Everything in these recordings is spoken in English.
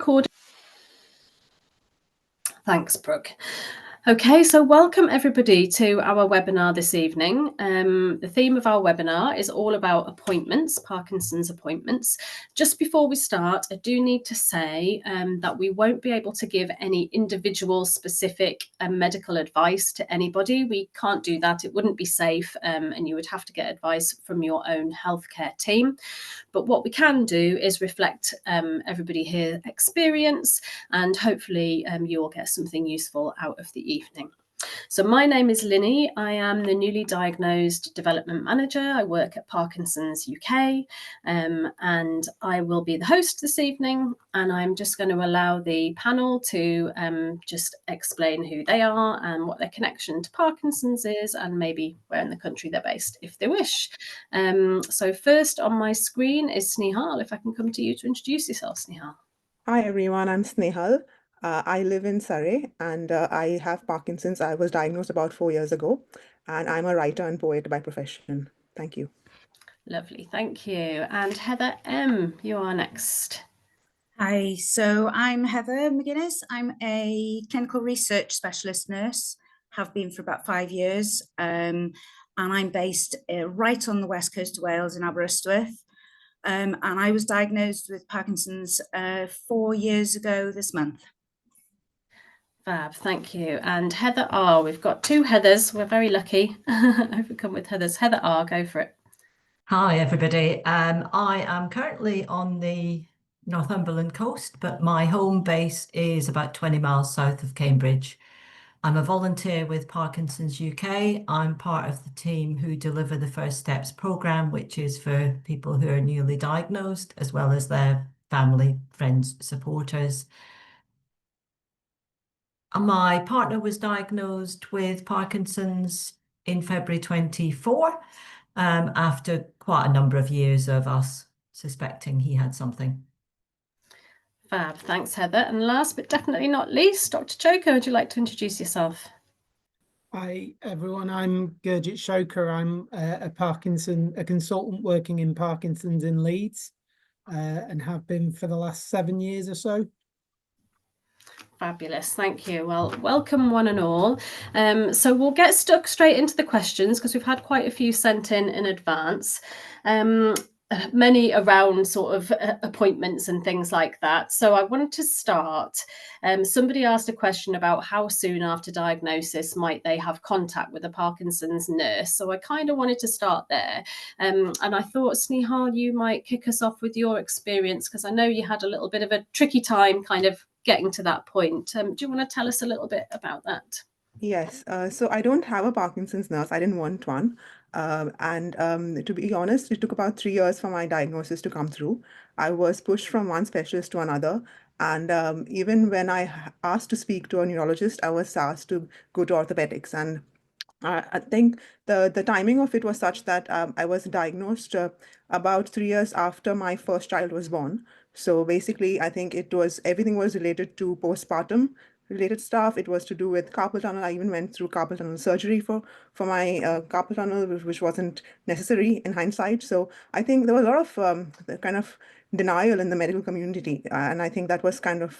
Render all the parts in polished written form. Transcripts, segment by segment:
Recording. Thanks, Brooke. Okay, so welcome everybody to our webinar this evening. The theme of our webinar is all about appointments, Parkinson's appointments. Just before we start, I do need to say that we won't be able to give any individual specific medical advice to anybody. We can't do that. It wouldn't be safe, and you would have to get advice from your own healthcare team. But what we can do is reflect everybody here's experience, and hopefully you will get something useful out of the evening. So my name is Linny. I am the newly diagnosed development manager. I work at Parkinson's UK, and I will be the host this evening. And I'm just going to allow the panel to just explain who they are and what their connection to Parkinson's is, and maybe where in the country they're based, if they wish. So first on my screen is Snehal. If I can come to you to introduce yourself, Snehal. Hi everyone, I'm Snehal. I live in Surrey and I have Parkinson's. I was diagnosed about 4 years ago, and I'm a writer and poet by profession. Thank you. Lovely, thank you. And Heather M, you are next. Hi, so I'm Heather McGuinness. I'm a clinical research specialist nurse, have been for about 5 years, and I'm based right on the west coast of Wales in Aberystwyth. And I was diagnosed with Parkinson's 4 years ago this month. Fab, thank you. And Heather R, we've got two Heathers. We're very lucky. I've come with Heathers. Heather R, go for it. Hi, everybody. I am currently on the Northumberland coast, but my home base is about 20 miles south of Cambridge. I'm a volunteer with Parkinson's UK. I'm part of the team who deliver the First Steps programme, which is for people who are newly diagnosed, as well as their family, friends, supporters. My partner was diagnosed with Parkinson's in February 24, after quite a number of years of us suspecting he had something. Fab, thanks Heather. And last but definitely not least, Dr. Choker, would you like to introduce yourself? Hi everyone, I'm Gurjit Choker. I'm a consultant working in Parkinson's in Leeds, and have been for the last 7 years or so. Fabulous, thank you. Well, welcome one and all. So we'll get stuck straight into the questions because we've had quite a few sent in advance. Many around sort of appointments and things like that. So I wanted to start. Somebody asked a question about how soon after diagnosis might they have contact with a Parkinson's nurse. So I kind of wanted to start there. And I thought, Snehal, you might kick us off with your experience, because I know you had a little bit of a tricky time kind of getting to that point. Do you want to tell us a little bit about that? Yes, so I don't have a Parkinson's nurse. I didn't want one. To be honest, it took about 3 years for my diagnosis to come through. I was pushed from one specialist to another. And even when I asked to speak to a neurologist, I was asked to go to orthopedics. And I think the timing of it was such that I was diagnosed about 3 years after my first child was born. So basically, I think everything was related to postpartum related stuff. It was to do with carpal tunnel. I even went through carpal tunnel surgery for my carpal tunnel, which wasn't necessary in hindsight. So I think there was a lot of the kind of denial in the medical community, and I think that was kind of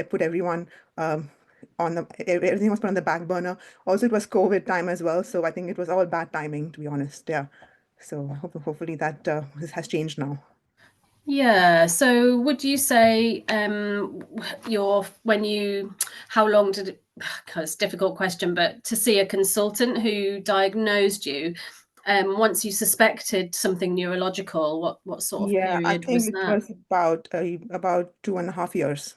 put everyone everything was put on the back burner. Also, it was COVID time as well, so I think it was all bad timing, to be honest. Yeah. So hopefully that this has changed now. Yeah. So would you say how long did it, it's a difficult question, but to see a consultant who diagnosed you, once you suspected something neurological, what sort of Yeah, I period was think it that? was about 2.5 years.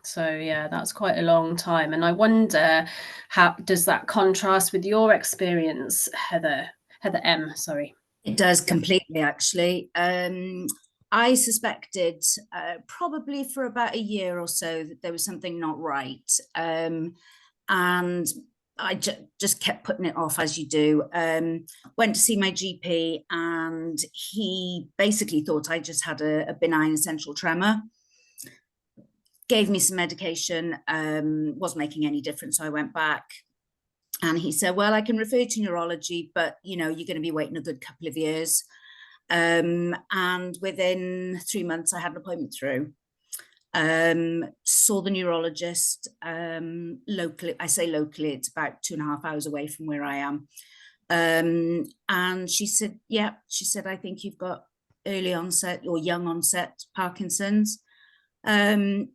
So yeah, that's quite a long time. And I wonder, how does that contrast with your experience, Heather M, sorry? It does completely, actually. I suspected probably for about a year or so that there was something not right. And I just kept putting it off, as you do. Went to see my GP, and he basically thought I just had a benign essential tremor. Gave me some medication, wasn't making any difference, so I went back. And he said, well, I can refer you to neurology, but you're going to be waiting a good couple of years. And within 3 months, I had an appointment through. Saw the neurologist locally. I say locally, it's about 2.5 hours away from where I am. And she said, yeah, she said, I think you've got early onset or young onset Parkinson's. And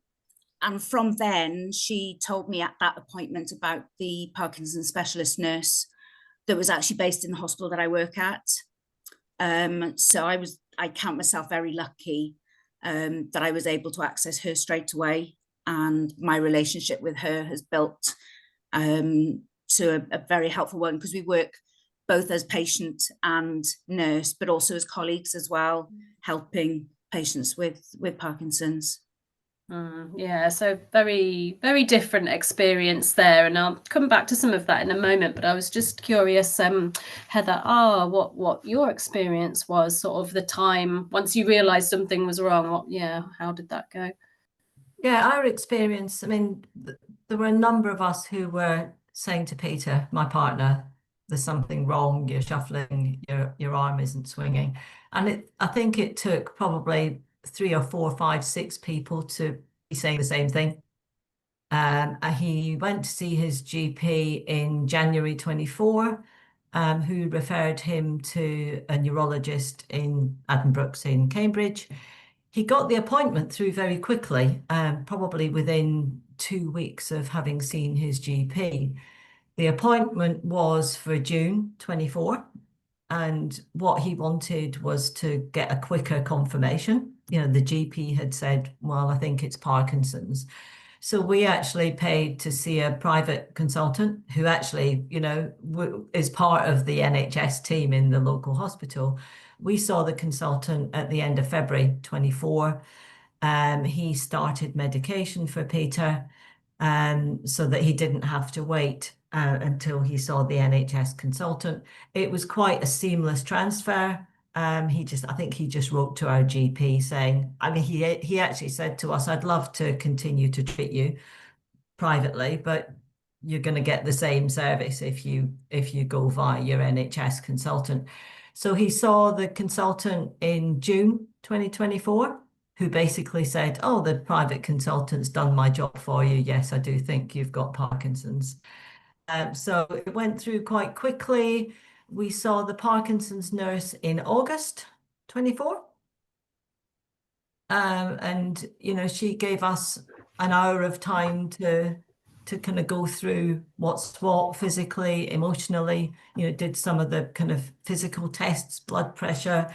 from then, she told me at that appointment about the Parkinson specialist nurse that was actually based in the hospital that I work at. So I count myself very lucky that I was able to access her straight away, and my relationship with her has built to a very helpful one, because we work both as patient and nurse, but also as colleagues as well, helping patients with Parkinson's. Yeah, so very, very different experience there, and I'll come back to some of that in a moment. But I was just curious, Heather, what your experience was, sort of the time once you realised something was wrong. How did that go? Yeah, our experience, I mean, there were a number of us who were saying to Peter, my partner, there's something wrong, you're shuffling, your arm isn't swinging. And I think it took probably 3 or 4, 5, 6 people to be saying the same thing. He went to see his GP in January 24, who referred him to a neurologist in Addenbrooke's in Cambridge. He got the appointment through very quickly, probably within 2 weeks of having seen his GP. The appointment was for June 24, and what he wanted was to get a quicker confirmation. You know, the GP had said, well, I think it's Parkinson's. So we actually paid to see a private consultant who actually, you know, is part of the NHS team in the local hospital. We saw the consultant at the end of February 24. He started medication for Peter, so that he didn't have to wait until he saw the NHS consultant. It was quite a seamless transfer. I think he just wrote to our GP saying, I mean, he actually said to us, I'd love to continue to treat you privately, but you're going to get the same service if you go via your NHS consultant. So he saw the consultant in June 2024, who basically said, oh, the private consultant's done my job for you. Yes, I do think you've got Parkinson's. So it went through quite quickly. We saw the Parkinson's nurse in August 24. And, you know, she gave us an hour of time to kind of go through what's what physically, emotionally, you know, did some of the kind of physical tests, blood pressure.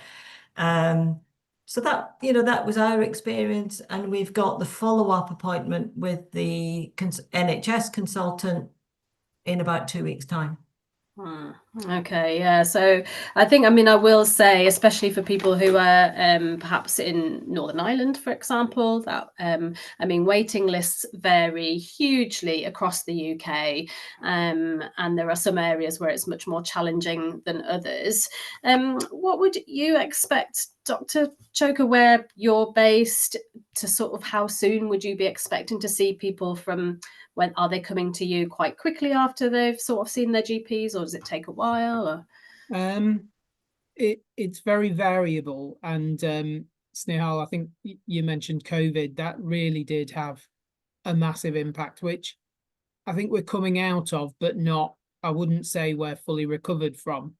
So that, you know, that was our experience. And we've got the follow-up appointment with the NHS consultant in about 2 weeks' time. Okay, yeah. So I think, I mean, I will say, especially for people who are perhaps in Northern Ireland, for example, that I mean, waiting lists vary hugely across the UK, and there are some areas where it's much more challenging than others. What would you expect, Dr. Choker, where you're based, to sort of how soon would you be expecting to see people from? When are they coming to you quite quickly after they've sort of seen their GPs, or does it take a while? Or? It's very variable, and Snehal, I think you mentioned COVID. That really did have a massive impact, which I think we're coming out of, but not, I wouldn't say we're fully recovered from.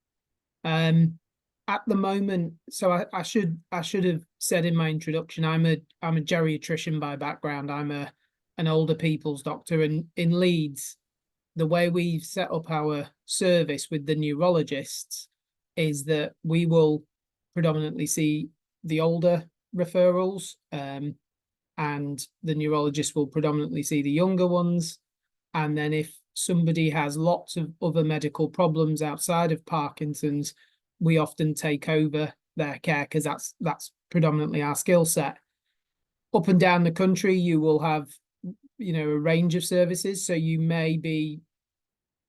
At the moment, so I should have said in my introduction, I'm a geriatrician by background. I'm an older people's doctor, and in Leeds, the way we've set up our service with the neurologists is that we will predominantly see the older referrals, and the neurologist will predominantly see the younger ones. And then if somebody has lots of other medical problems outside of Parkinson's, we often take over their care, because that's predominantly our skill set. Up and down the country, you will have, you know, a range of services. So you may be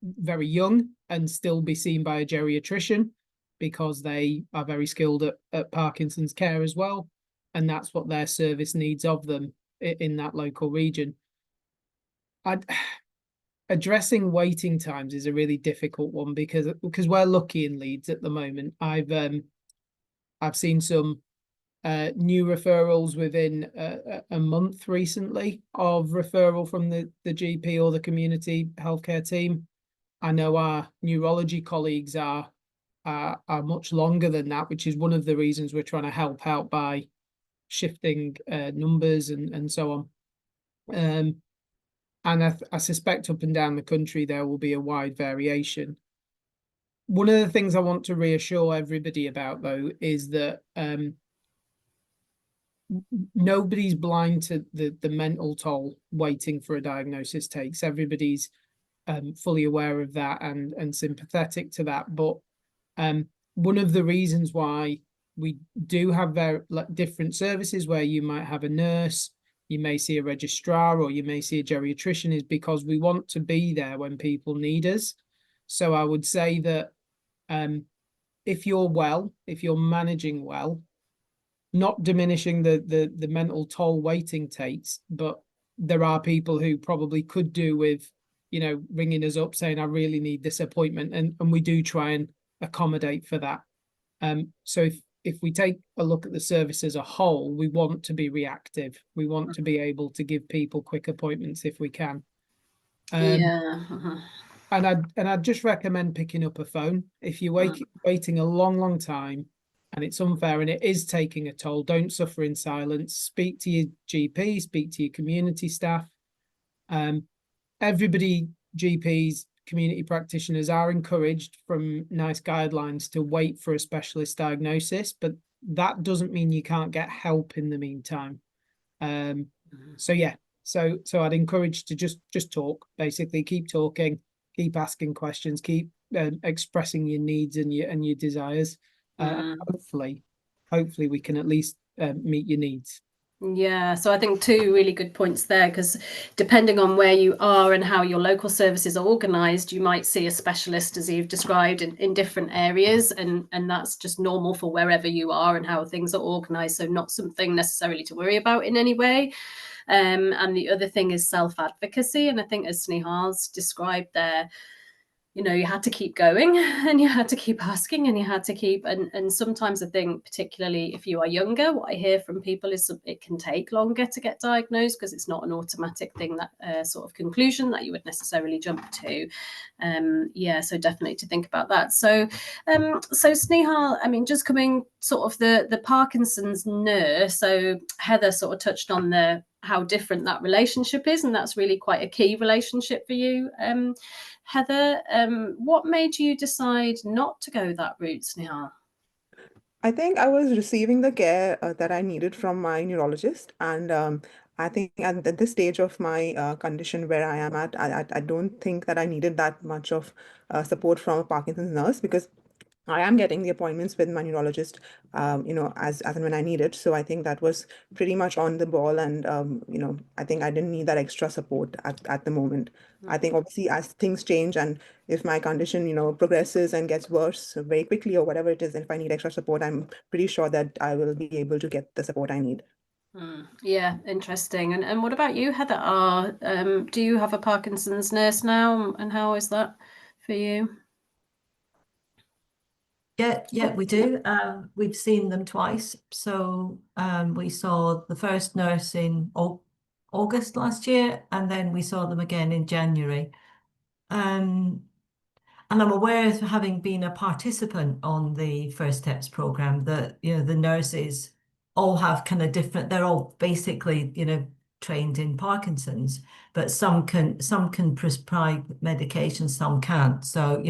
very young and still be seen by a geriatrician, because they are very skilled at Parkinson's care as well. And that's what their service needs of them in that local region. Addressing waiting times is a really difficult one, because we're lucky in Leeds at the moment. I've seen some new referrals within a month recently of referral from the GP or the community healthcare team. I know our neurology colleagues are much longer than that, which is one of the reasons we're trying to help out by shifting numbers and so on. And I suspect up and down the country there will be a wide variation. One of the things I want to reassure everybody about, though, is that nobody's blind to the mental toll waiting for a diagnosis takes. Everybody's fully aware of that and sympathetic to that. But one of the reasons why we do have different services where you might have a nurse, you may see a registrar, or you may see a geriatrician is because we want to be there when people need us. So I would say that if you're well, if you're managing well, not diminishing the mental toll waiting takes, but there are people who probably could do with, ringing us up saying, I really need this appointment. And we do try and accommodate for that. So if we take a look at the service as a whole, we want to be reactive. We want to be able to give people quick appointments if we can. Yeah. And I'd just recommend picking up a phone. If you're waiting a long time and it's unfair and it is taking a toll, don't suffer in silence. Speak to your GP, speak to your community staff. Everybody, GPs, community practitioners are encouraged from NICE guidelines to wait for a specialist diagnosis, but that doesn't mean you can't get help in the meantime. So I'd encourage to just talk, basically keep talking, keep asking questions, keep expressing your needs and your desires. Hopefully we can at least meet your needs. Yeah, so I think two really good points there, because depending on where you are and how your local services are organised, you might see a specialist, as you've described, in different areas, and that's just normal for wherever you are and how things are organised, so not something necessarily to worry about in any way. And the other thing is self-advocacy, and I think as Snehal's described there, you had to keep going and you had to keep asking and you had to keep, and sometimes I think, particularly if you are younger, what I hear from people is it can take longer to get diagnosed because it's not an automatic thing, that sort of conclusion that you would necessarily jump to. So definitely to think about that. So Snehal, I mean, just coming sort of the Parkinson's nurse, so Heather sort of touched on how different that relationship is, and that's really quite a key relationship for you. Heather, what made you decide not to go that route, Snehal? I think I was receiving the care that I needed from my neurologist, and I think at this stage of my condition where I am at, I don't think that I needed that much of support from a Parkinson's nurse, because I am getting the appointments with my neurologist, as and when I need it. So I think that was pretty much on the ball, and I think I didn't need that extra support at the moment. I think obviously as things change, and if my condition, progresses and gets worse very quickly or whatever it is, and if I need extra support, I'm pretty sure that I will be able to get the support I need. Yeah, interesting. And what about you, Heather? Do you have a Parkinson's nurse now, and how is that for you? Yeah, we do. We've seen them twice. So we saw the first nurse in August last year, and then we saw them again in January. And I'm aware of, having been a participant on the First Steps program, that the nurses all have kind of different. They're all basically trained in Parkinson's, but some can prescribe medication, some can't. So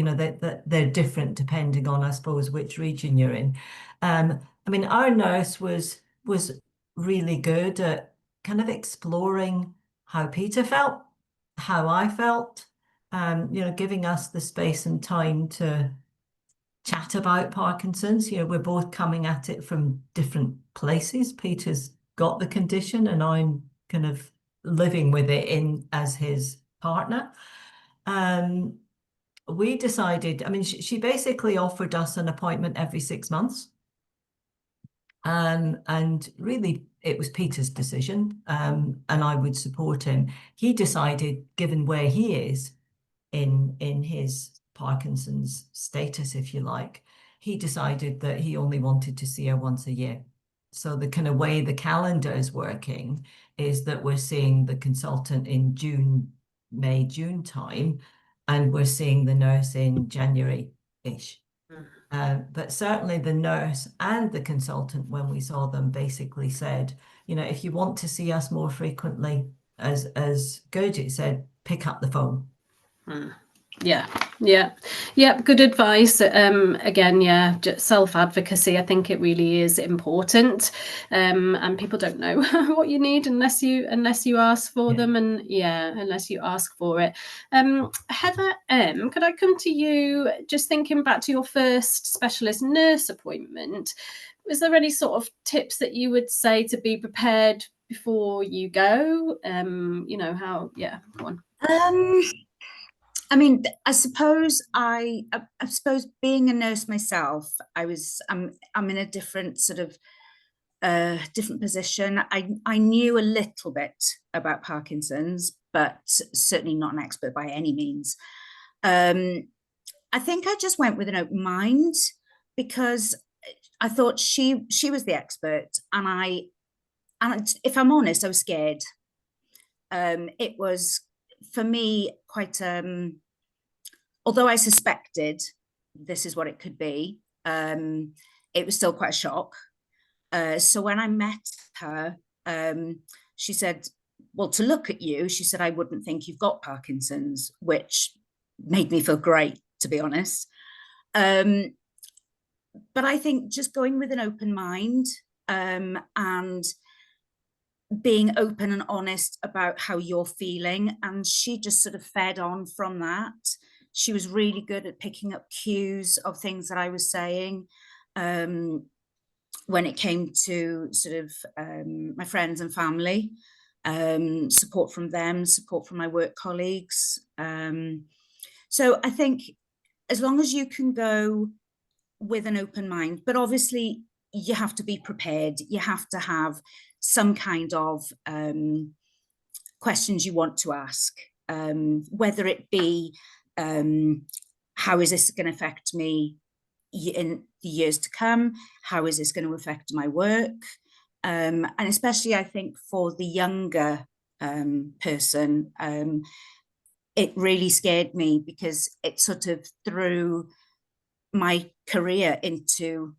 they're different depending on, I suppose, which region you're in. I mean, our nurse was really good at kind of exploring how Peter felt, how I felt, giving us the space and time to chat about Parkinson's. We're both coming at it from different places. Peter's got the condition and I'm kind of living with it as his partner. We decided, I mean, she basically offered us an appointment every 6 months. And really it was Peter's decision, and I would support him. He decided, given where he is in his Parkinson's status, if you like, he decided that he only wanted to see her once a year. So the kind of way the calendar is working is that we're seeing the consultant in June, May, June time, and we're seeing the nurse in January-ish. But certainly the nurse and the consultant, when we saw them, basically said, you know, if you want to see us more frequently, as Gurjit said, pick up the phone. Yeah, good advice. Again, yeah, self-advocacy, I think it really is important, and people don't know what you need unless you ask for them, and unless you ask for it. Heather M, could I come to you, just thinking back to your first specialist nurse appointment? Was there any sort of tips that you would say to be prepared before you go? You know, how, go on. I mean, I suppose being a nurse myself, I'm in a different sort of different position. I knew a little bit about Parkinson's, but certainly not an expert by any means. I think I just went with an open mind because I thought she was the expert, and if I'm honest, I was scared. It was, for me, quite although I suspected this is what it could be, it was still quite a shock. So when I met her, she said, well, to look at you, she said, I wouldn't think you've got Parkinson's, which made me feel great, to be honest. But I think just going with an open mind, and being open and honest about how you're feeling, and she just sort of fed on from that. She was really good at picking up cues of things that I was saying, when it came to sort of my friends and family, support from them, support from my work colleagues. So I think as long as you can go with an open mind, but obviously you have to be prepared. You have to have some kind of questions you want to ask, whether it be, how is this going to affect me in the years to come? How is this going to affect my work? And especially, I think, for the younger person, it really scared me because it sort of threw my career into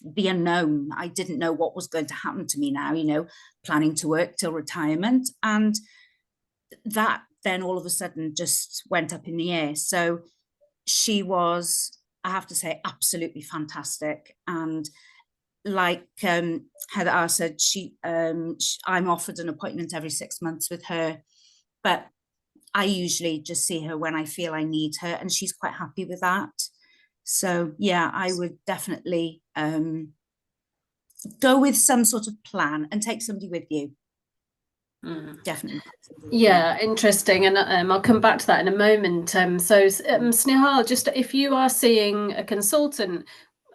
the unknown. I didn't know what was going to happen to me now, you know, planning to work till retirement. And that then all of a sudden just went up in the air. So she was, I have to say, absolutely fantastic. And like Heather R said, I'm offered an appointment every 6 months with her, but I usually just see her when I feel I need her, and she's quite happy with that. So yeah, I would definitely go with some sort of plan and take somebody with you. Definitely. Yeah, interesting, and I'll come back to that in a moment. So Snehal, just if you are seeing a consultant,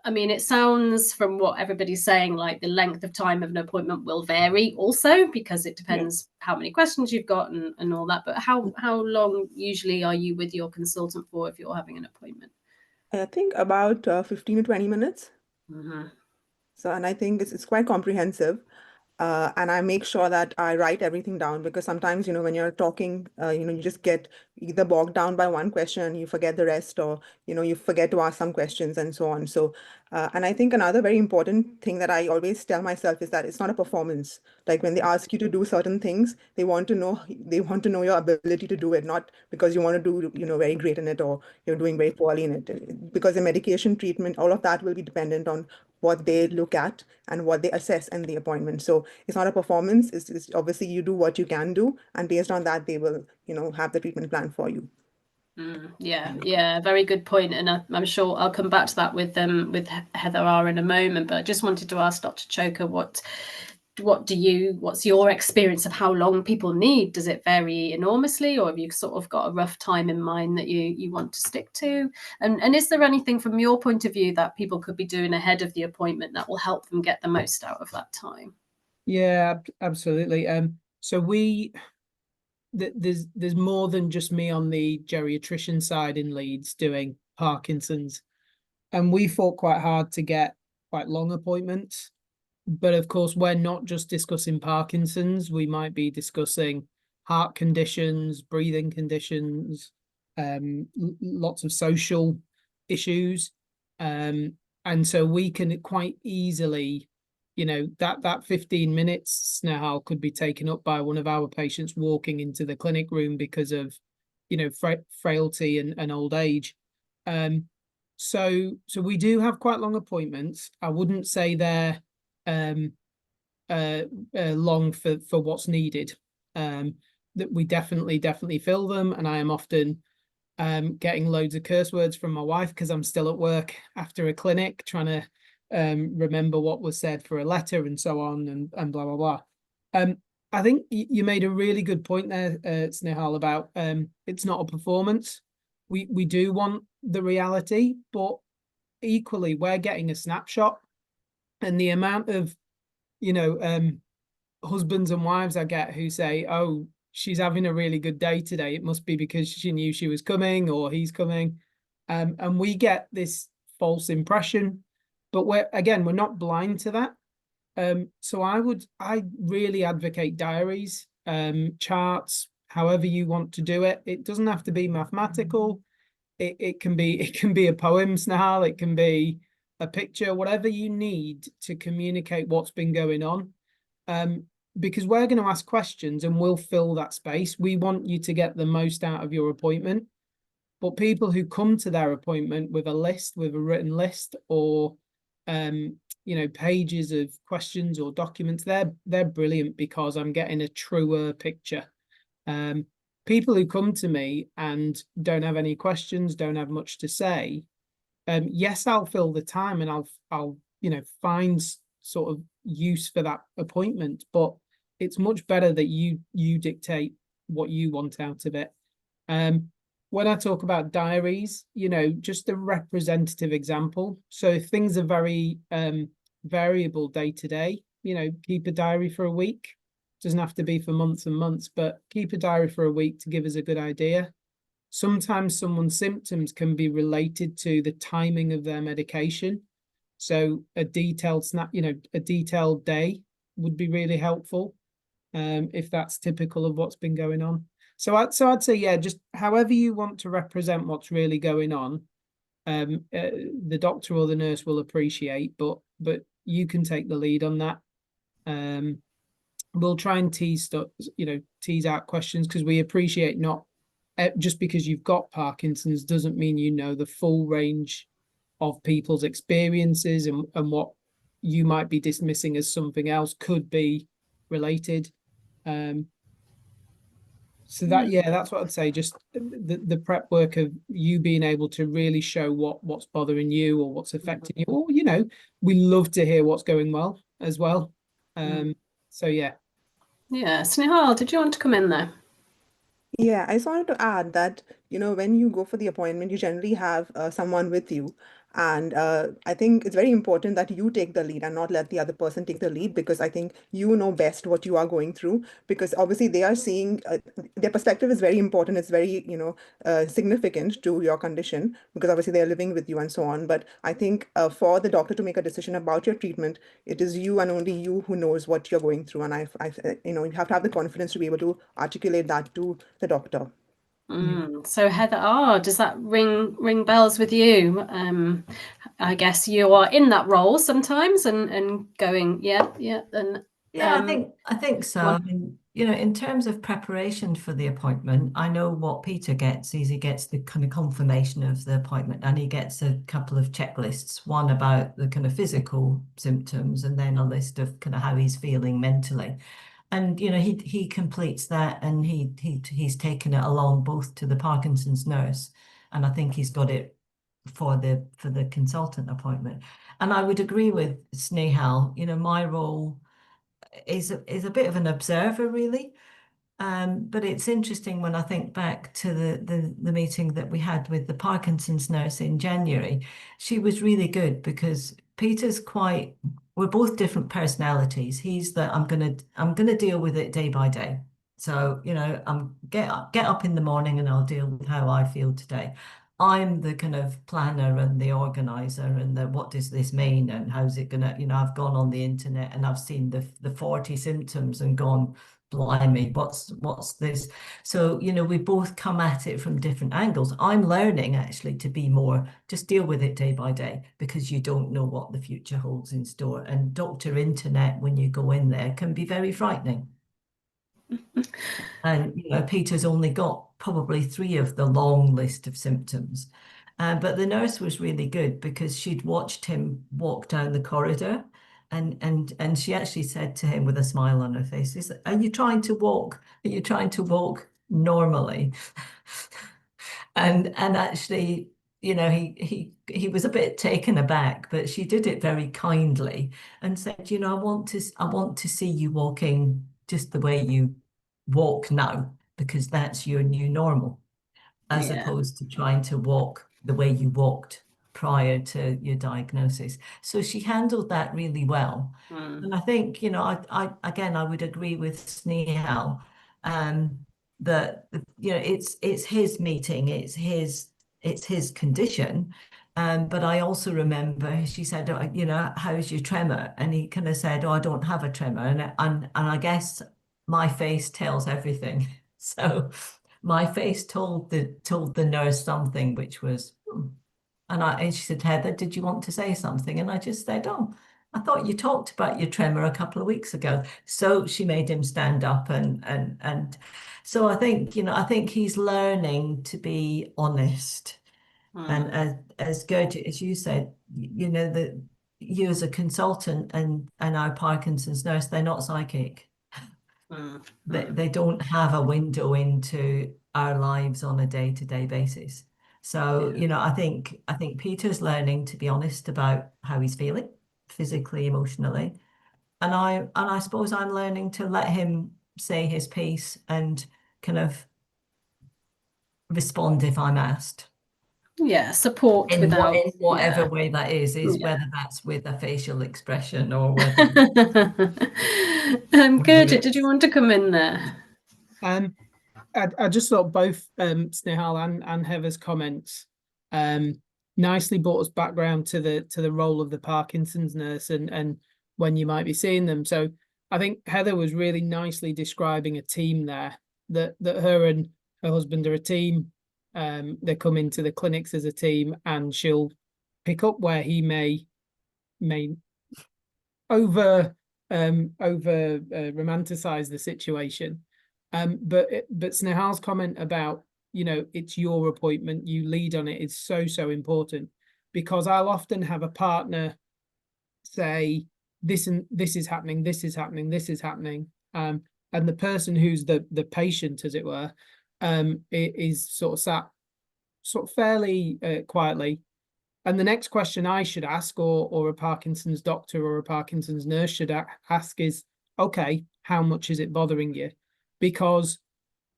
I mean, it sounds from what everybody's saying like the length of time of an appointment will vary also, because it depends how many questions you've got and all that. But how long usually are you with your consultant for if you're having an appointment? I think about 15 to 20 minutes. So, and I think it's quite comprehensive. And I make sure that I write everything down, because sometimes, you know, when you're talking, you just get either bogged down by one question and you forget the rest, or, you forget to ask some questions and so on. So, and I think another very important thing that I always tell myself is that it's not a performance. Like when they ask you to do certain things, they want to know your ability to do it, not because you want to do, very great in it or you're doing very poorly in it. Because the medication treatment, all of that will be dependent on what they look at and what they assess in the appointment. So it's not a performance. It's obviously you do what you can do, and based on that, they will, have the treatment plan for you. Yeah, very good point, and I'm sure I'll come back to that with Heather R in a moment. But I just wanted to ask Dr. Choker, what's your experience of how long people need? Does it vary enormously, or have you sort of got a rough time in mind that you want to stick to? And is there anything from your point of view that people could be doing ahead of the appointment that will help them get the most out of that time? Yeah, absolutely. So there's more than just me on the geriatrician side in Leeds doing Parkinson's, and we fought quite hard to get quite long appointments. But of course, we're not just discussing Parkinson's. We might be discussing heart conditions, breathing conditions, lots of social issues. And so we can quite easily, that 15 minutes, Snehal, could be taken up by one of our patients walking into the clinic room because of, frailty and old age. So we do have quite long appointments. I wouldn't say they're long for what's needed. That we definitely fill them, and I am often getting loads of curse words from my wife because I'm still at work after a clinic trying to remember what was said for a letter and so on, and blah blah blah. I think you made a really good point there, Snehal, about it's not a performance. We do want the reality, but equally we're getting a snapshot, and the amount of husbands and wives I get who say, "Oh, she's having a really good day today. It must be because she knew she was coming or he's coming," and we get this false impression, but we're not blind to that. So I really advocate diaries, charts, however you want to do it. It doesn't have to be mathematical. It can be a poem, Snehal. It can be a picture, whatever you need to communicate what's been going on. Because we're going to ask questions and we'll fill that space. We want you to get the most out of your appointment. But people who come to their appointment with a written list, or pages of questions or documents, they're brilliant because I'm getting a truer picture. People who come to me and don't have any questions, don't have much to say, yes, I'll fill the time and I'll find sort of use for that appointment, but it's much better that you dictate what you want out of it. When I talk about diaries, just a representative example. So if things are very variable day to day, keep a diary for a week. Doesn't have to be for months and months, but keep a diary for a week to give us a good idea. Sometimes someone's symptoms can be related to the timing of their medication. So a detailed a detailed day would be really helpful, if that's typical of what's been going on. So I'd say, yeah, just however you want to represent what's really going on, the doctor or the nurse will appreciate, but you can take the lead on that. We'll try and tease out questions, because we appreciate not just because you've got Parkinson's doesn't mean you know the full range of people's experiences, and what you might be dismissing as something else could be related. So that's what I'd say. Just the prep work of you being able to really show what's bothering you or what's affecting you. Or, we love to hear what's going well as well. So yeah. Yeah, Snehal, did you want to come in there? Yeah, I just wanted to add that, when you go for the appointment, you generally have someone with you. And I think it's very important that you take the lead and not let the other person take the lead, because I think you know best what you are going through, because obviously they are seeing, their perspective is very important. It's very, significant to your condition, because obviously they're living with you and so on. But I think for the doctor to make a decision about your treatment, it is you and only you who knows what you're going through. And you have to have the confidence to be able to articulate that to the doctor. So Heather, does that ring bells with you? I guess you are in that role sometimes and going, yeah. And I think so. I mean, in terms of preparation for the appointment, I know what Peter gets is he gets the kind of confirmation of the appointment, and he gets a couple of checklists, one about the kind of physical symptoms and then a list of kind of how he's feeling mentally. And he completes that, and he's taken it along both to the Parkinson's nurse, and I think he's got it for the consultant appointment. And I would agree with Snehal. My role is a bit of an observer, really. But it's interesting when I think back to the meeting that we had with the Parkinson's nurse in January. She was really good, because Peter's we're both different personalities. He's that I'm gonna deal with it day by day. So, I'm get up in the morning and I'll deal with how I feel today. I'm the kind of planner and the organizer and the what does this mean and how's it gonna, I've gone on the internet and I've seen the 40 symptoms and gone, blimey, what's this? So, we both come at it from different angles. I'm learning actually to be more, just deal with it day by day, because you don't know what the future holds in store. And Dr. Internet, when you go in there, can be very frightening. And Peter's only got probably 3 of the long list of symptoms. But the nurse was really good because she'd watched him walk down the corridor, and she actually said to him with a smile on her face, "Are you trying to walk? Are you trying to walk normally?" and actually, he was a bit taken aback, but she did it very kindly and said, I want to see you walking just the way you walk now, because that's your new normal, as opposed to trying to walk the way you walked prior to your diagnosis. So she handled that really well. And I think, I would agree with Snehal, that, it's his meeting, it's his condition. But I also remember she said, how's your tremor? And he kind of said, oh, I don't have a tremor. And I guess my face tells everything. So my face told the nurse something, which was, and she said, Heather, did you want to say something? And I just said, oh, I thought you talked about your tremor a couple of weeks ago. So she made him stand up, and so I think he's learning to be honest. And as good as you said, that you as a consultant and our Parkinson's nurse, they're not psychic. They don't have a window into our lives on a day-to-day basis. So, I think Peter's learning to be honest about how he's feeling physically, emotionally. And I suppose I'm learning to let him say his piece and kind of respond if I'm asked. Yeah, support in whatever way that is whether that's with a facial expression or whether. Gurjit, did you want to come in there? I just thought both Snehal and Heather's comments nicely brought us background to the role of the Parkinson's nurse and when you might be seeing them. So I think Heather was really nicely describing a team there, that her and her husband are a team. They come into the clinics as a team, and she'll pick up where he may over romanticize the situation. But Snehal's comment about, it's your appointment, you lead on it, is so important, because I'll often have a partner say, this is happening, this is happening, this is happening. And the person who's the patient, as it were, is sort of sat fairly quietly. And the next question I should ask, or a Parkinson's doctor or a Parkinson's nurse should ask is, okay, how much is it bothering you? Because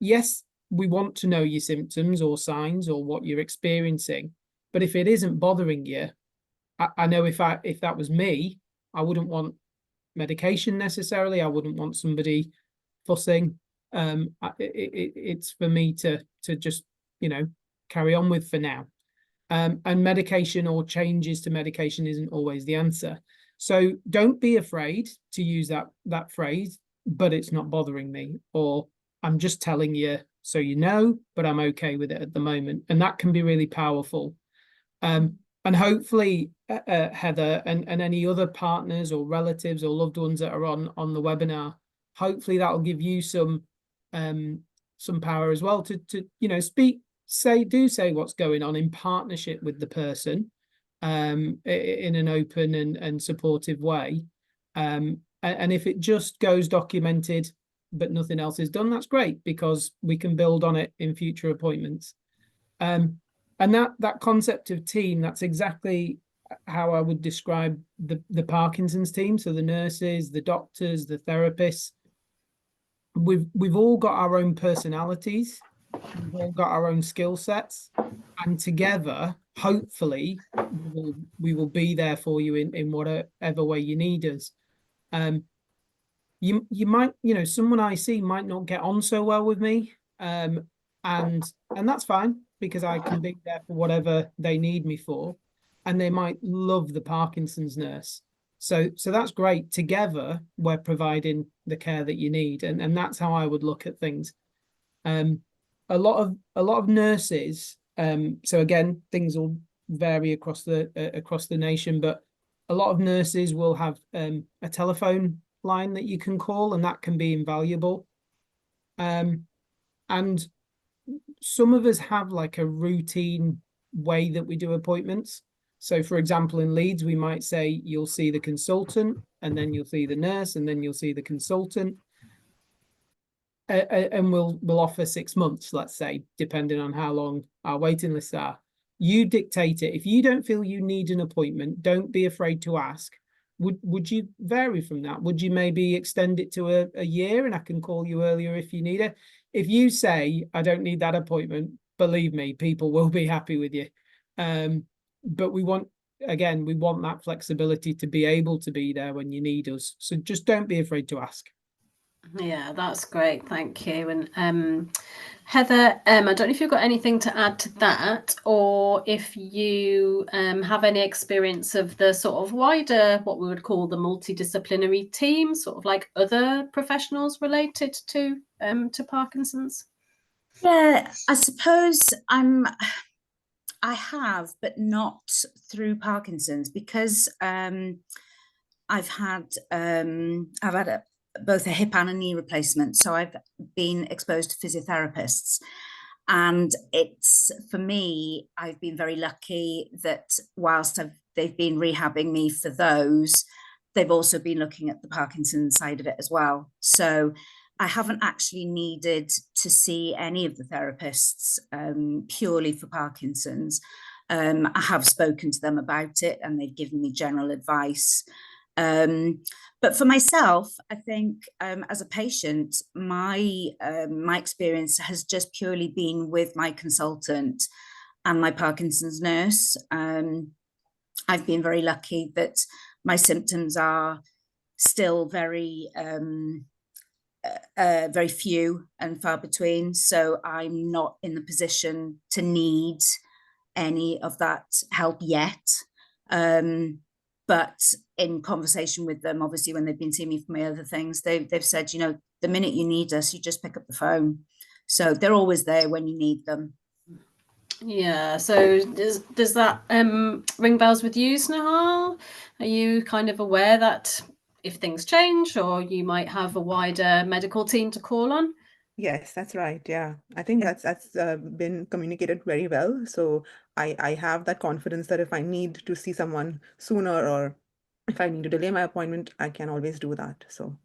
yes, we want to know your symptoms or signs or what you're experiencing. But if it isn't bothering you, I know if that was me, I wouldn't want medication necessarily. I wouldn't want somebody fussing. It's for me to just, carry on with for now. And medication or changes to medication isn't always the answer. So don't be afraid to use that phrase, but it's not bothering me, or I'm just telling you so you know, but I'm okay with it at the moment. And that can be really powerful. And hopefully, Heather and any other partners or relatives or loved ones that are on the webinar, hopefully that'll give you some power as well to speak. Say what's going on in partnership with the person, in an open and supportive way. And if it just goes documented, but nothing else is done, that's great, because we can build on it in future appointments. And that concept of team, that's exactly how I would describe the Parkinson's team. So the nurses, the doctors, the therapists, we've all got our own personalities. We've all got our own skill sets, and together, hopefully, we will be there for you in whatever way you need us. You might, someone I see might not get on so well with me, and that's fine. because I can be there for whatever they need me for, and they might love the Parkinson's nurse. So that's great. Together, we're providing the care that you need, and that's how I would look at things. A lot of nurses. So again, things will vary across the nation, but a lot of nurses will have a telephone line that you can call, and that can be invaluable. And some of us have like a routine way that we do appointments. So, for example, in Leeds, we might say you'll see the consultant, and then you'll see the nurse, and then you'll see the consultant. And we'll offer 6 months, let's say, depending on how long our waiting lists are. You dictate it. If you don't feel you need an appointment, don't be afraid to ask. Would you vary from that? Would you maybe extend it to a year, and I can call you earlier if you need it? If you say, I don't need that appointment, believe me, people will be happy with you. But we want that flexibility to be able to be there when you need us. So just don't be afraid to ask. Yeah, that's great. Thank you. And Heather, I don't know if you've got anything to add to that, or if you have any experience of the sort of wider, what we would call the multidisciplinary team, sort of like other professionals related to Parkinson's. Yeah, I suppose I have, but not through Parkinson's, because I've had both a hip and a knee replacement, so I've been exposed to physiotherapists, and it's, for me, I've been very lucky that whilst they've been rehabbing me for those, they've also been looking at the Parkinson side of it as well. So I haven't actually needed to see any of the therapists purely for Parkinson's. I have spoken to them about it, and they've given me general advice. But for myself, I think as a patient, my experience has just purely been with my consultant and my Parkinson's nurse. I've been very lucky that my symptoms are still very very few and far between. So I'm not in the position to need any of that help yet. But in conversation with them, obviously, when they've been seeing me for my other things, they've said, you know, the minute you need us, you just pick up the phone. So they're always there when you need them. Yeah. So does that ring bells with you, Snehal? Are you kind of aware that if things change, or you might have a wider medical team to call on? Yes, that's right. Yeah, I think that's been communicated very well. So I have that confidence that if I need to see someone sooner, or if I need to delay my appointment, I can always do that. So.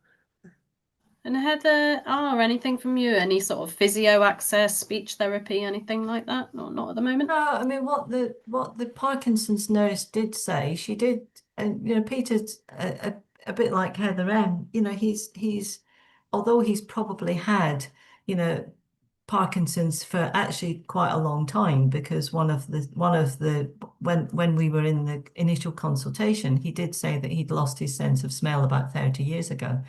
And Heather, anything from you? Any sort of physio access, speech therapy, anything like that? Not at the moment. No, I mean what the Parkinson's nurse did say, she did, and you know, Peter's a bit like Heather M. You know, he's although he's probably had, you know, Parkinson's for actually quite a long time, because when we were in the initial consultation, he did say that he'd lost his sense of smell about 30 years ago.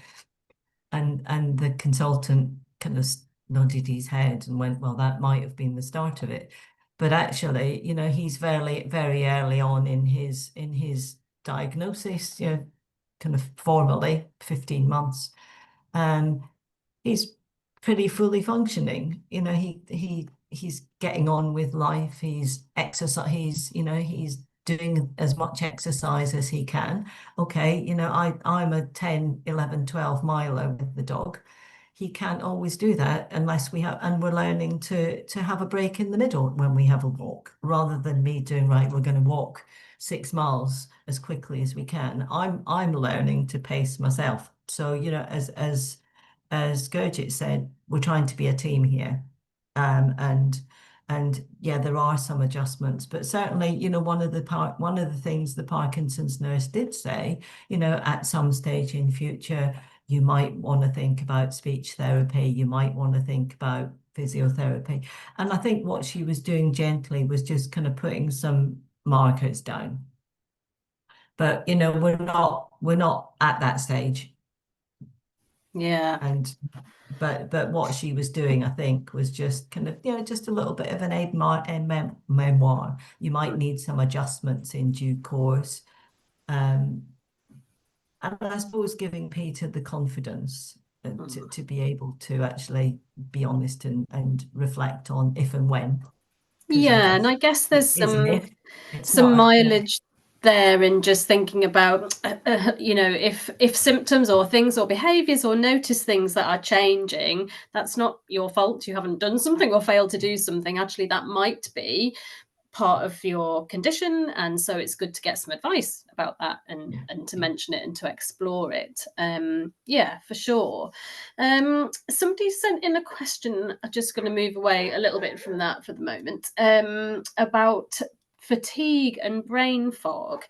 And the consultant kind of nodded his head and went, well, that might have been the start of it. But actually, you know, he's very, very early on in his diagnosis, you know, kind of formally 15 months. He's pretty fully functioning. You know, he's getting on with life. He's exercise. He's doing as much exercise as he can. Okay, you know, I'm a 10, 11, 12 miler with the dog. He can't always do that unless and we're learning to have a break in the middle when we have a walk, rather than me doing, right, we're going to walk 6 miles as quickly as we can. I'm learning to pace myself. So, you know, as Gurjit said, we're trying to be a team here. And yeah, there are some adjustments, but certainly, you know, one of the things the Parkinson's nurse did say, you know, at some stage in future, you might want to think about speech therapy, you might want to think about physiotherapy. And I think what she was doing gently was just kind of putting some markers down. But, you know, we're not at that stage. Yeah. And but what she was doing, I think, was just kind of, just a little bit of an memoir. You might need some adjustments in due course. And I suppose giving Peter the confidence to be able to actually be honest and reflect on if and when. Yeah, and I guess there's some mileage there in just thinking about, if symptoms or things or behaviours or notice things that are changing, that's not your fault. You haven't done something or failed to do something. Actually, that might be part of your condition, and so it's good to get some advice about that and to mention it and to explore it. Yeah, for sure. Somebody sent in a question. I'm just going to move away a little bit from that for the moment, about fatigue and brain fog.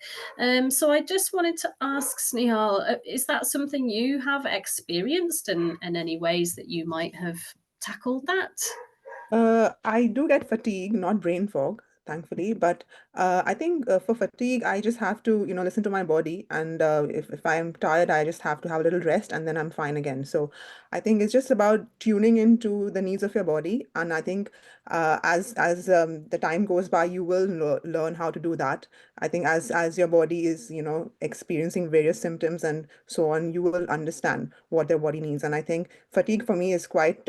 So I just wanted to ask Snehal, is that something you have experienced, and any ways that you might have tackled that? I do get fatigue, not brain fog, thankfully. But I think for fatigue, I just have to, listen to my body. And if I'm tired, I just have to have a little rest and then I'm fine again. So I think it's just about tuning into the needs of your body. And I think as the time goes by, you will learn how to do that. I think as your body is, experiencing various symptoms and so on, you will understand what their body needs. And I think fatigue for me is quite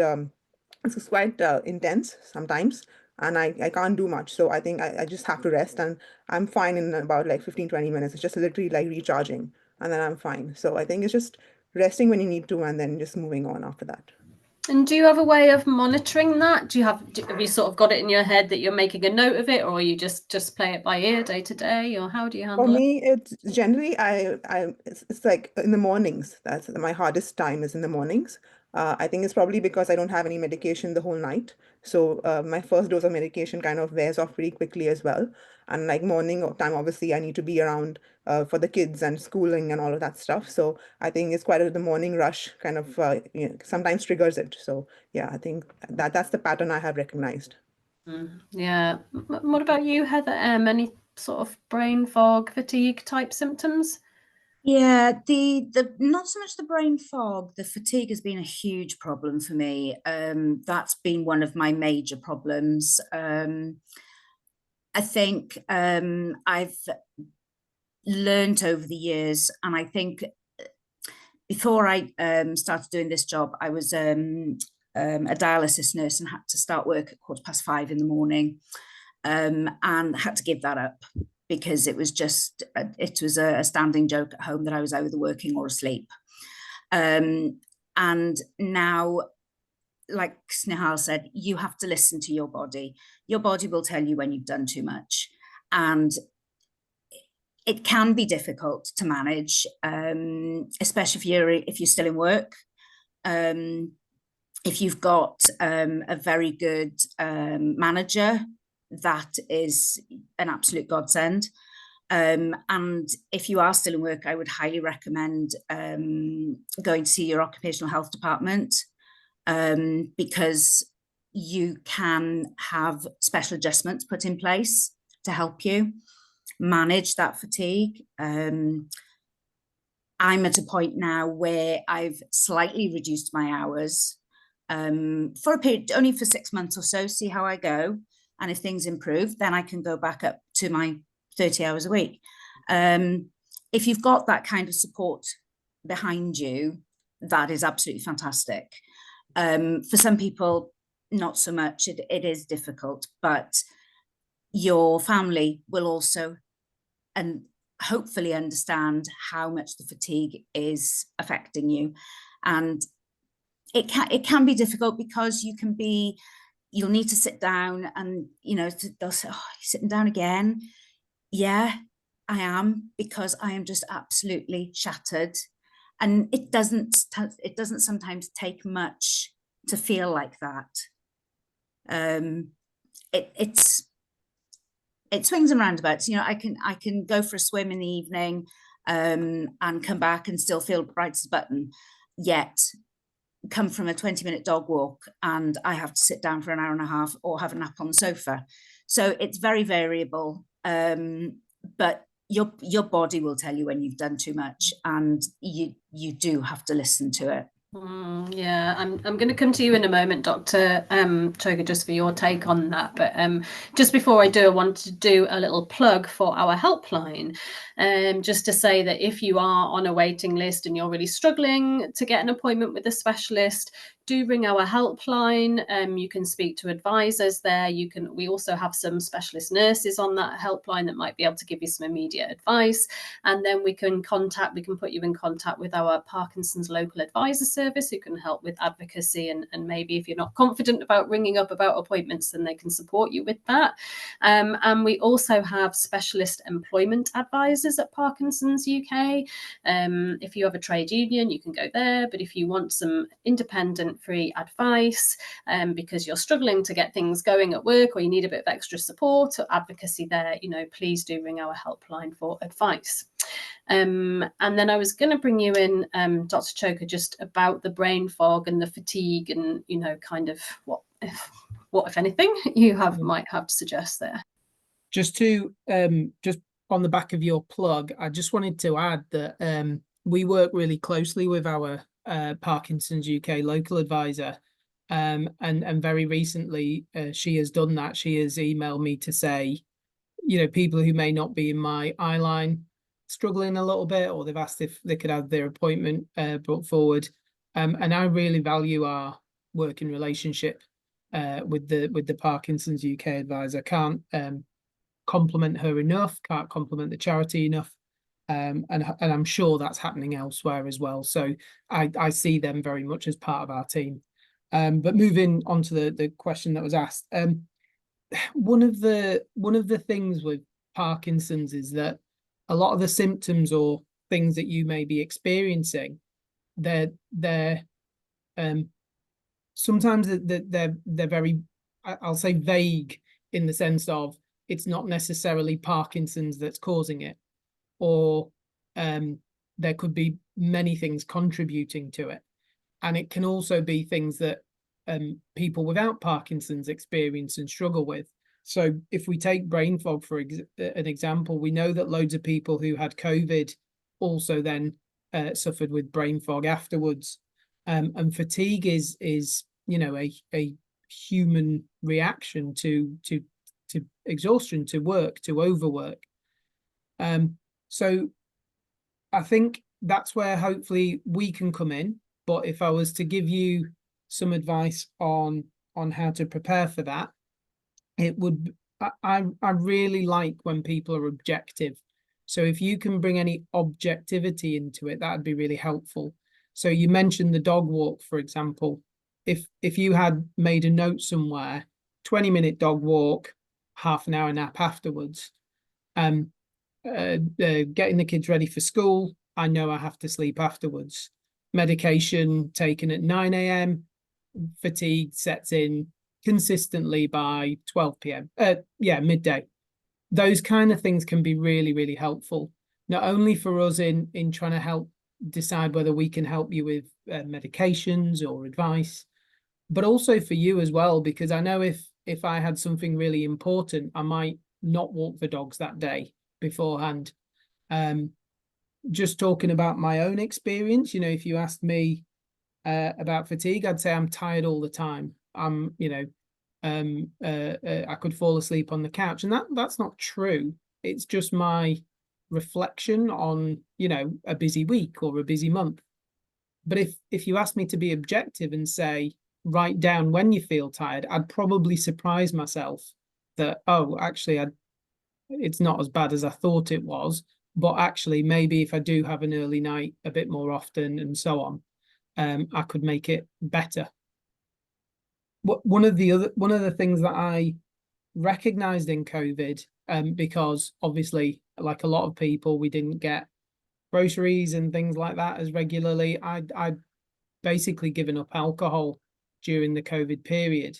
intense sometimes, and I can't do much. So I think I just have to rest, and I'm fine in about like 15-20 minutes. It's just literally like recharging, and then I'm fine. So I think it's just resting when you need to, and then just moving on after that. And do you have a way of monitoring that? Have you sort of got it in your head that you're making a note of it, or you just play it by ear day to day, or how do you For handle it? me, it's generally it's like in the mornings. That's my hardest time is in the mornings. I think it's probably because I don't have any medication the whole night. So my first dose of medication kind of wears off pretty quickly as well. And like morning time, obviously, I need to be around for the kids and schooling and all of that stuff. So I think it's quite the morning rush kind of sometimes triggers it. So yeah, I think that's the pattern I have recognized. Yeah. What about you, Heather? Any sort of brain fog, fatigue type symptoms? Yeah, the not so much the brain fog, the fatigue has been a huge problem for me. That's been one of my major problems. I think I've learned over the years, and I think before I started doing this job, I was a dialysis nurse and had to start work at 5:15 in the morning, and had to give that up because it was just it was a standing joke at home that I was either working or asleep. And now, like Snehal said, you have to listen to your body. Your body will tell you when you've done too much, and it can be difficult to manage, especially if you're still in work. If you've got a very good manager, that is an absolute godsend. And if you are still in work, I would highly recommend going to see your occupational health department, because you can have special adjustments put in place to help you manage that fatigue. I'm at a point now where I've slightly reduced my hours for a period, only for 6 months or so, see how I go. And if things improve, then I can go back up to my 30 hours a week. If you've got that kind of support behind you, that is absolutely fantastic. For some people, not so much. It is difficult, but your family will also and hopefully understand how much the fatigue is affecting you. And it can be difficult because you'll need to sit down, and they'll say, "Oh, you're sitting down again." Yeah, I am, because I am just absolutely shattered. And it doesn't sometimes take much to feel like that. It swings and roundabouts. I can go for a swim in the evening and come back and still feel bright as a button, yet come from a 20-minute dog walk and I have to sit down for an hour and a half or have a nap on the sofa. So it's very variable, but your body will tell you when you've done too much, and you do have to listen to it. Yeah, I'm going to come to you in a moment, Dr. Choga, just for your take on that. But just before I do, I want to do a little plug for our helpline. Just to say that if you are on a waiting list and you're really struggling to get an appointment with a specialist, do ring our helpline. You can speak to advisors there. We also have some specialist nurses on that helpline that might be able to give you some immediate advice. And then we can put you in contact with our Parkinson's local advisor service, who can help with advocacy. And maybe if you're not confident about ringing up about appointments, then they can support you with that. And we also have specialist employment advisors at Parkinson's UK. If you have a trade union, you can go there. But if you want some independent free advice because you're struggling to get things going at work, or you need a bit of extra support or advocacy there, please do ring our helpline for advice. And then I was going to bring you in, Dr. Choka, just about the brain fog and the fatigue, and kind of what if anything you might have to suggest there. Just on the back of your plug, I just wanted to add that we work really closely with our Parkinson's UK local advisor, and very recently she has done that. She has emailed me to say, people who may not be in my eye line struggling a little bit, or they've asked if they could have their appointment brought forward. And I really value our working relationship with the Parkinson's UK advisor. Can't compliment her enough, can't compliment the charity enough. And I'm sure that's happening elsewhere as well. So I see them very much as part of our team. But moving on to the question that was asked, one of the things with Parkinson's is that a lot of the symptoms or things that you may be experiencing, they're sometimes they're very, I'll say, vague, in the sense of it's not necessarily Parkinson's that's causing it, or there could be many things contributing to it. And it can also be things that people without Parkinson's experience and struggle with. So if we take brain fog for an example, we know that loads of people who had COVID also then suffered with brain fog afterwards. And fatigue is a human reaction to exhaustion, to work, to overwork. So I think that's where hopefully we can come in. But if I was to give you some advice on how to prepare for that, it would, I really like when people are objective. So if you can bring any objectivity into it, that'd be really helpful. So you mentioned the dog walk, for example. If you had made a note somewhere, 20-minute dog walk, half an hour nap afterwards, getting the kids ready for school, I know I have to sleep afterwards. Medication taken at 9 a.m, fatigue sets in consistently by 12 p.m. Midday. Those kind of things can be really, really helpful, not only for us in trying to help decide whether we can help you with medications or advice, but also for you as well, because I know if I had something really important, I might not walk the dogs that day beforehand. Just talking about my own experience, if you asked me about fatigue, I'd say I'm tired all the time. I could fall asleep on the couch, and that's not true. It's just my reflection on a busy week or a busy month. But if you ask me to be objective and say, write down when you feel tired, I'd probably surprise myself that, oh, actually it's not as bad as I thought it was, but actually maybe if I do have an early night a bit more often and so on, I could make it better. One of the things that I recognized in COVID, because obviously, like a lot of people, we didn't get groceries and things like that as regularly. I'd basically given up alcohol during the COVID period.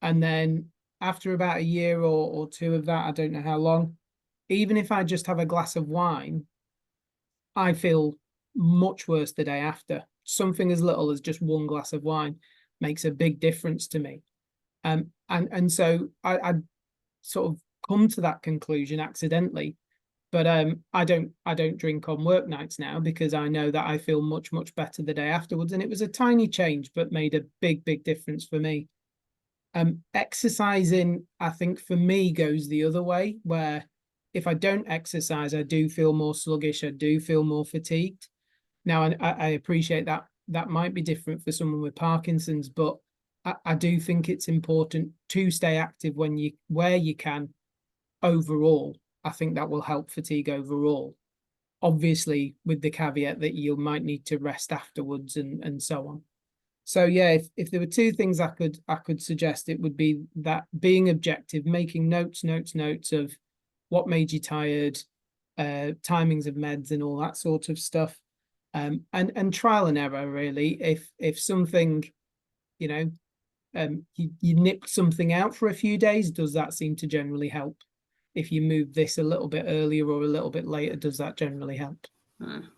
And then after about a year or two of that, I don't know how long, even if I just have a glass of wine, I feel much worse the day after. Something as little as just one glass of wine makes a big difference to me. And so I sort of come to that conclusion accidentally. But I don't drink on work nights now because I know that I feel much, much better the day afterwards. And it was a tiny change, but made a big, big difference for me. Exercising, I think for me, goes the other way, where if I don't exercise, I do feel more sluggish. I do feel more fatigued. Now, I appreciate that that might be different for someone with Parkinson's, but I do think it's important to stay active where you can overall. I think that will help fatigue overall. Obviously, with the caveat that you might need to rest afterwards and so on. So yeah, if there were two things I could suggest, it would be that being objective, making notes of what made you tired, timings of meds and all that sort of stuff, and trial and error really. If something, you nipped something out for a few days, does that seem to generally help? If you move this a little bit earlier or a little bit later, does that generally help?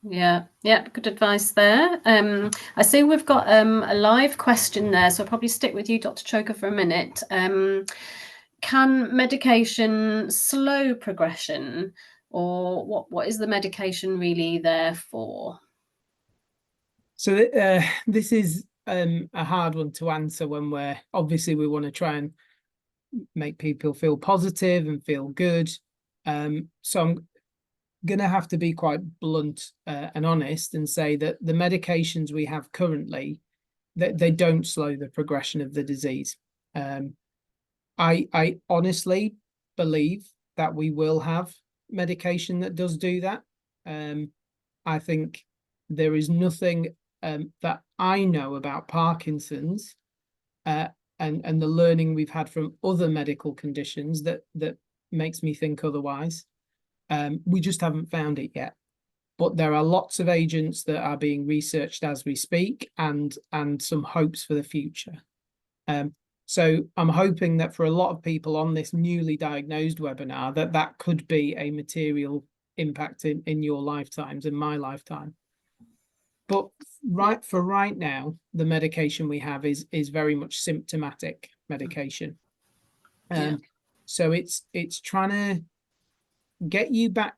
Yeah, good advice there. I see we've got a live question there, so I'll probably stick with you, Dr. Choker, for a minute. Can medication slow progression, or what is the medication really there for? So this is a hard one to answer when we want to try and make people feel positive and feel good. So I'm going to have to be quite blunt and honest and say that the medications we have currently, they don't slow the progression of the disease. I honestly believe that we will have medication that does do that. I think there is nothing that I know about Parkinson's and the learning we've had from other medical conditions that makes me think otherwise. We just haven't found it yet. But there are lots of agents that are being researched as we speak, and some hopes for the future. So I'm hoping that for a lot of people on this newly diagnosed webinar, that could be a material impact in your lifetimes, in my lifetime. But right now, the medication we have is very much symptomatic medication. So it's trying to get you back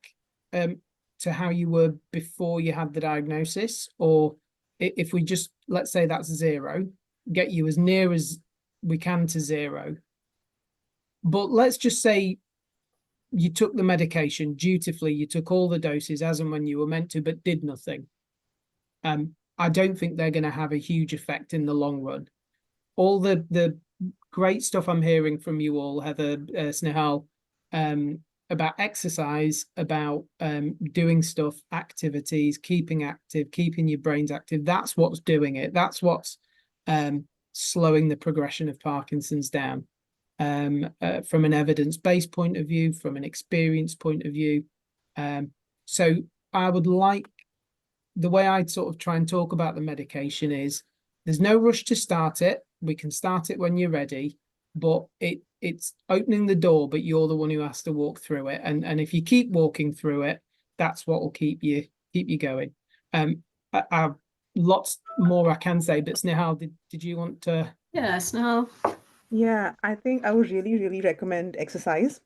to how you were before you had the diagnosis, or if we just, let's say that's 0, get you as near as we can to 0. But let's just say you took the medication dutifully, you took all the doses as and when you were meant to, but did nothing. I don't think they're going to have a huge effect in the long run. All the great stuff I'm hearing from you all, Heather, Snehal, about exercise, about doing stuff, activities, keeping active, keeping your brains active, that's what's doing it. That's what's slowing the progression of Parkinson's down from an evidence-based point of view, from an experience point of view. So I would like, the way I'd sort of try and talk about the medication is there's no rush to start it. We can start it when you're ready, but it's opening the door, but you're the one who has to walk through it. And if you keep walking through it, that's what will keep you going. I have lots more I can say, but Snehal, did you want to? Yeah, Snehal. Yeah, I think I would really, really recommend exercise.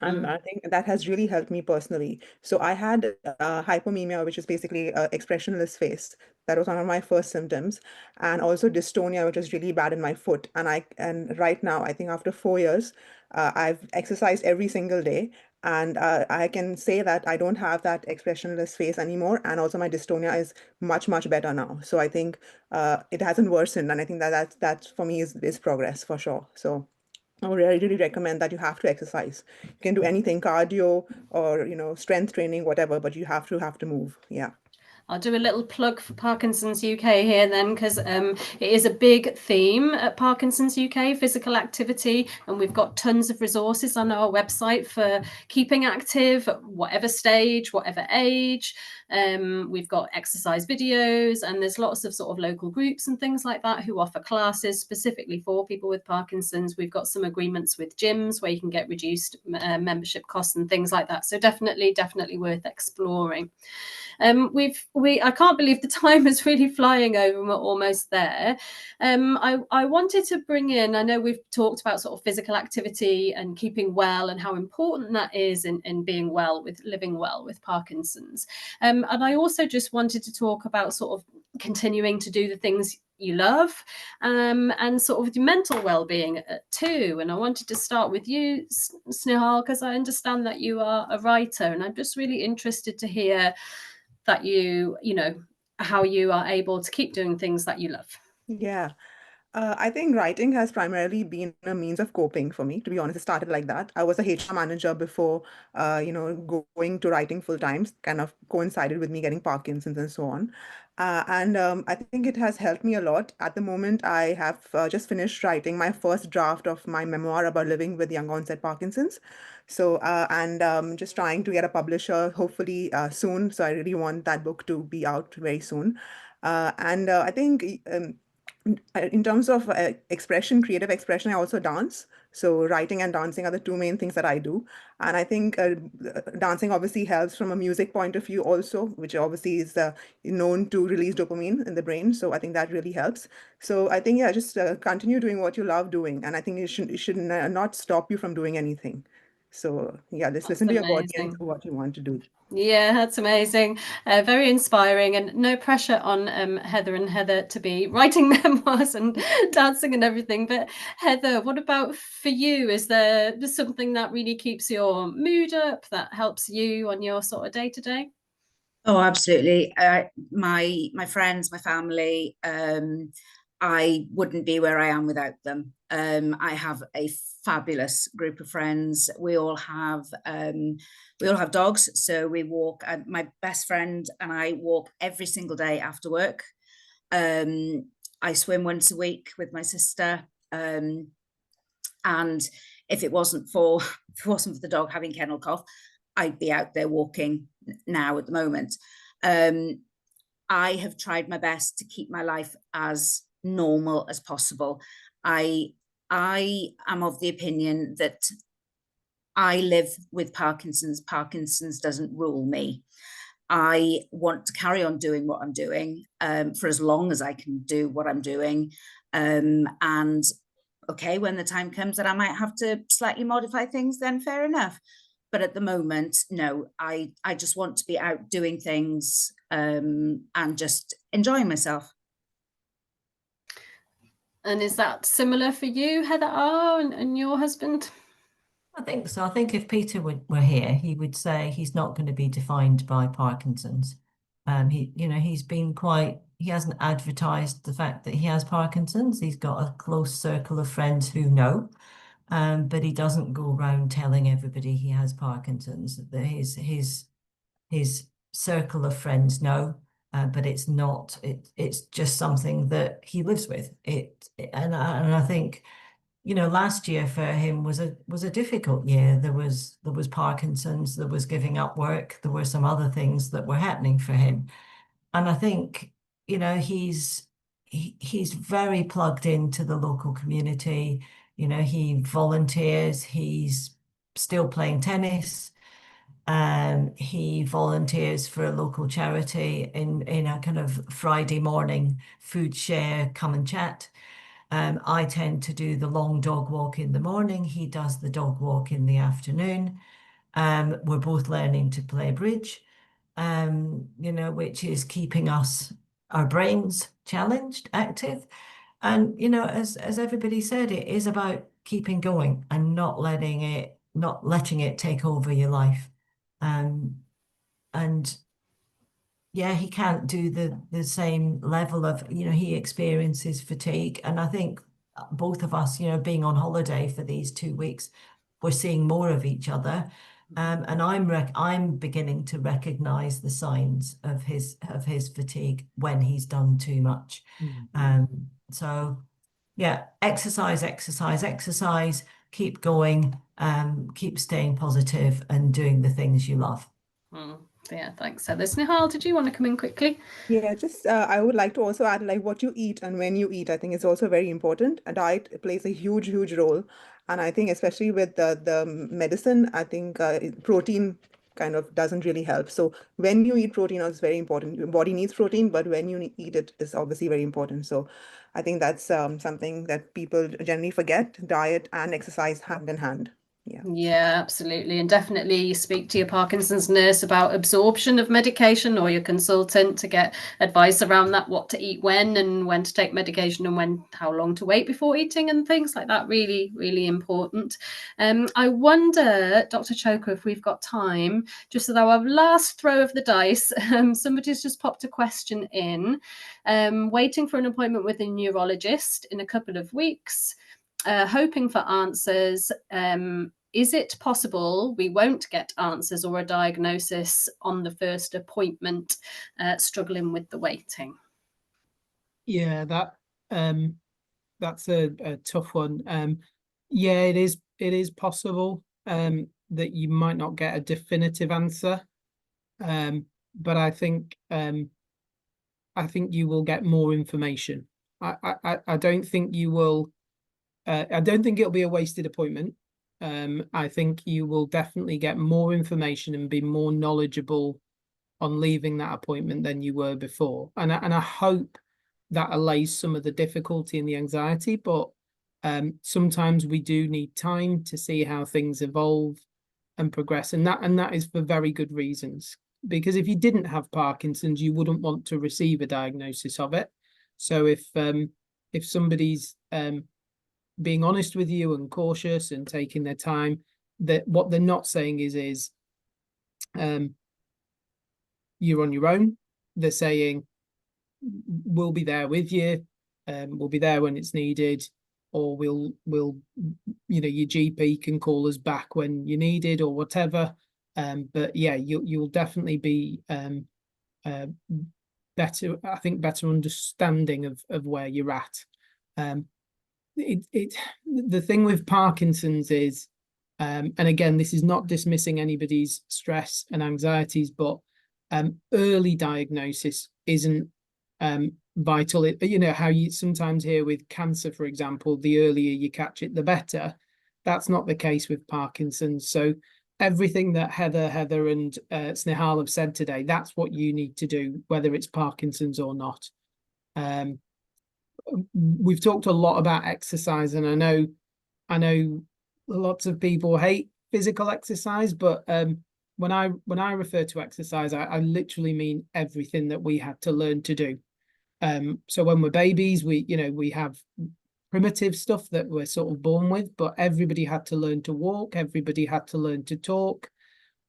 And I think that has really helped me personally. So I had hypomemia, which is basically expressionless face. That was one of my first symptoms, and also dystonia, which was really bad in my foot. And right now, I think after 4 years, I've exercised every single day, and I can say that I don't have that expressionless face anymore. And also, my dystonia is much, much better now. So I think it hasn't worsened, and I think that for me is progress for sure. So I would really recommend that you have to exercise. You can do anything, cardio or strength training, whatever, but you have to move. Yeah. I'll do a little plug for Parkinson's UK here then, because it is a big theme at Parkinson's UK, physical activity, and we've got tons of resources on our website for keeping active at whatever stage, whatever age. We've got exercise videos, and there's lots of sort of local groups and things like that who offer classes specifically for people with Parkinson's. We've got some agreements with gyms where you can get reduced membership costs and things like that. So definitely worth exploring. I can't believe the time is really flying over and we're almost there. I wanted to bring in, I know we've talked about sort of physical activity and keeping well and how important that is in being well, with living well with Parkinson's. And I also just wanted to talk about sort of continuing to do the things you love, and sort of the mental well-being too. And I wanted to start with you, Snehal, because I understand that you are a writer, and I'm just really interested to hear that you know, how you are able to keep doing things that you love. Yeah. I think writing has primarily been a means of coping for me. To be honest, it started like that. I was a HR manager before, going to writing full time, kind of coincided with me getting Parkinson's and so on. And I think it has helped me a lot. At the moment, I have just finished writing my first draft of my memoir about living with young onset Parkinson's. So, just trying to get a publisher hopefully soon. So I really want that book to be out very soon. I think in terms of creative expression, I also dance. So writing and dancing are the two main things that I do. And I think dancing obviously helps from a music point of view also, which obviously is known to release dopamine in the brain. So I think that really helps. So I think, yeah, just continue doing what you love doing. And I think it should not stop you from doing anything. So yeah, just listen to your body and do what you want to do. Yeah, that's amazing. Very inspiring, and no pressure on Heather and Heather to be writing memoirs and dancing and everything. But Heather, what about for you? Is there something that really keeps your mood up, that helps you on your sort of day to day? Oh, absolutely. My friends, my family, I wouldn't be where I am without them. I have a fabulous group of friends. We all have dogs, so we walk. My best friend and I walk every single day after work. I swim once a week with my sister, and if it wasn't for the dog having kennel cough, I'd be out there walking now at the moment. I have tried my best to keep my life as normal as possible. I am of the opinion that I live with Parkinson's. Parkinson's doesn't rule me. I want to carry on doing what I'm doing for as long as I can do what I'm doing. And okay, when the time comes that I might have to slightly modify things, then fair enough. But at the moment, no, I just want to be out doing things and just enjoying myself. And is that similar for you, Heather R, and your husband? I think so. I think if Peter were here, he would say he's not going to be defined by Parkinson's. He hasn't advertised the fact that he has Parkinson's. He's got a close circle of friends who know, but he doesn't go around telling everybody he has Parkinson's. His circle of friends know, but it's not. It's just something that he lives with. And I think, last year for him was a difficult year. There was Parkinson's, there was giving up work, there were some other things that were happening for him. And I think, he's very plugged into the local community. He volunteers, he's still playing tennis. He volunteers for a local charity in a kind of Friday morning food share, come and chat. I tend to do the long dog walk in the morning. He does the dog walk in the afternoon. We're both learning to play bridge, which is keeping our brains challenged, active. And, as everybody said, it is about keeping going and not letting it take over your life. And yeah, he can't do the same level of, he experiences fatigue. And I think both of us, being on holiday for these 2 weeks, we're seeing more of each other. And I'm beginning to recognize the signs of his fatigue when he's done too much. So yeah, exercise, keep going, keep staying positive and doing the things you love. Yeah, thanks, Heather. Snehal, did you want to come in quickly? Yeah, just I would like to also add like what you eat and when you eat. I think is also very important. A diet plays a huge, huge role, and I think especially with the medicine, I think protein kind of doesn't really help. So when you eat protein is very important. Your body needs protein, but when you eat it is obviously very important. So I think that's something that people generally forget. Diet and exercise hand in hand. Yeah. Yeah, absolutely. And definitely speak to your Parkinson's nurse about absorption of medication, or your consultant, to get advice around that, what to eat when to take medication, and how long to wait before eating, and things like that. Really, really important. I wonder, Dr. Choker, if we've got time, just at our last throw of the dice, somebody's just popped a question in, waiting for an appointment with a neurologist in a couple of weeks. Hoping for answers. Is it possible we won't get answers or a diagnosis on the first appointment, struggling with the waiting? Yeah, that's a tough one. Yeah, it is possible that you might not get a definitive answer. But I think you will get more information. I don't think you will. I don't think it'll be a wasted appointment. I think you will definitely get more information and be more knowledgeable on leaving that appointment than you were before. And I hope that allays some of the difficulty and the anxiety, but sometimes we do need time to see how things evolve and progress. And that is for very good reasons. Because if you didn't have Parkinson's, you wouldn't want to receive a diagnosis of it. So if somebody's being honest with you and cautious and taking their time, that what they're not saying is you're on your own. They're saying we'll be there with you, we'll be there when it's needed, or we'll your GP can call us back when you need it or whatever. But yeah, you'll definitely be better understanding of where you're at. The thing with Parkinson's is, and again, this is not dismissing anybody's stress and anxieties, but early diagnosis isn't vital. How you sometimes hear with cancer, for example, the earlier you catch it, the better. That's not the case with Parkinson's. So everything that Heather and Snehal have said today, that's what you need to do, whether it's Parkinson's or not. We've talked a lot about exercise, and I know lots of people hate physical exercise, but when I refer to exercise, I literally mean everything that we had to learn to do. So when we're babies, we have primitive stuff that we're sort of born with, but everybody had to learn to walk, everybody had to learn to talk.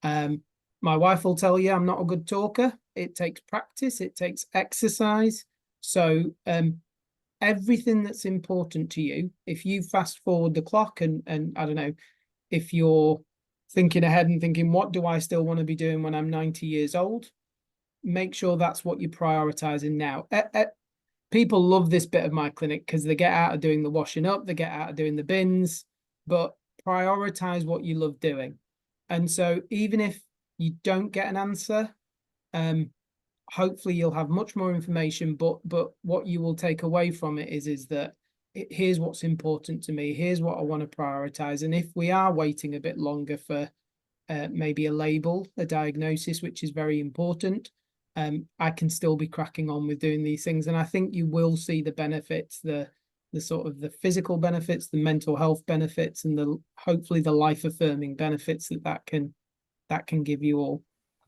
My wife will tell you I'm not a good talker. It takes practice, it takes exercise. So everything that's important to you, if you fast forward the clock and I don't know, if you're thinking ahead and thinking, what do I still want to be doing when I'm 90 years old? Make sure that's what you're prioritizing now. People love this bit of my clinic because they get out of doing the washing up, they get out of doing the bins, but prioritize what you love doing. And so even if you don't get an answer, hopefully you'll have much more information, but what you will take away from it is that here's what's important to me, here's what I want to prioritize. And if we are waiting a bit longer for maybe a label, a diagnosis, which is very important, I can still be cracking on with doing these things. And I think you will see the benefits, the sort of the physical benefits, the mental health benefits, and hopefully the life affirming benefits that can give you all.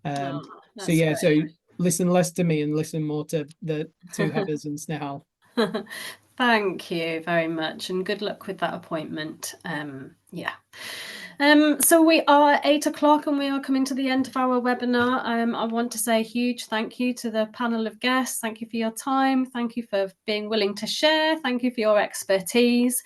So yeah, great. So listen less to me and listen more to the two Heathers and Snehal. Thank you very much, and good luck with that appointment. So we are 8 o'clock and we are coming to the end of our webinar. I want to say a huge thank you to the panel of guests. Thank you for your time. Thank you for being willing to share. Thank you for your expertise.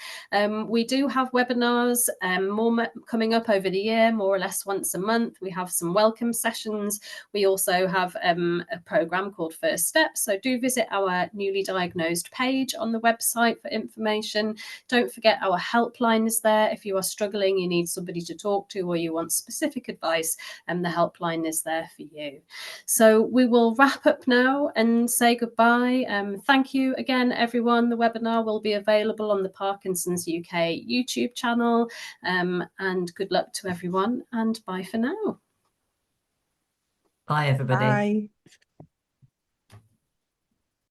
We do have webinars more coming up over the year, more or less once a month. We have some welcome sessions. We also have a program called First Steps. So do visit our newly diagnosed page on the website for information. Don't forget our helpline is there. If you are struggling, you need somebody somebody to talk to or you want specific advice, the helpline is there for you. So we will wrap up now and say goodbye. Thank you again, everyone. The webinar will be available on the Parkinson's UK YouTube channel, and good luck to everyone, and bye for now. Bye, everybody. Bye.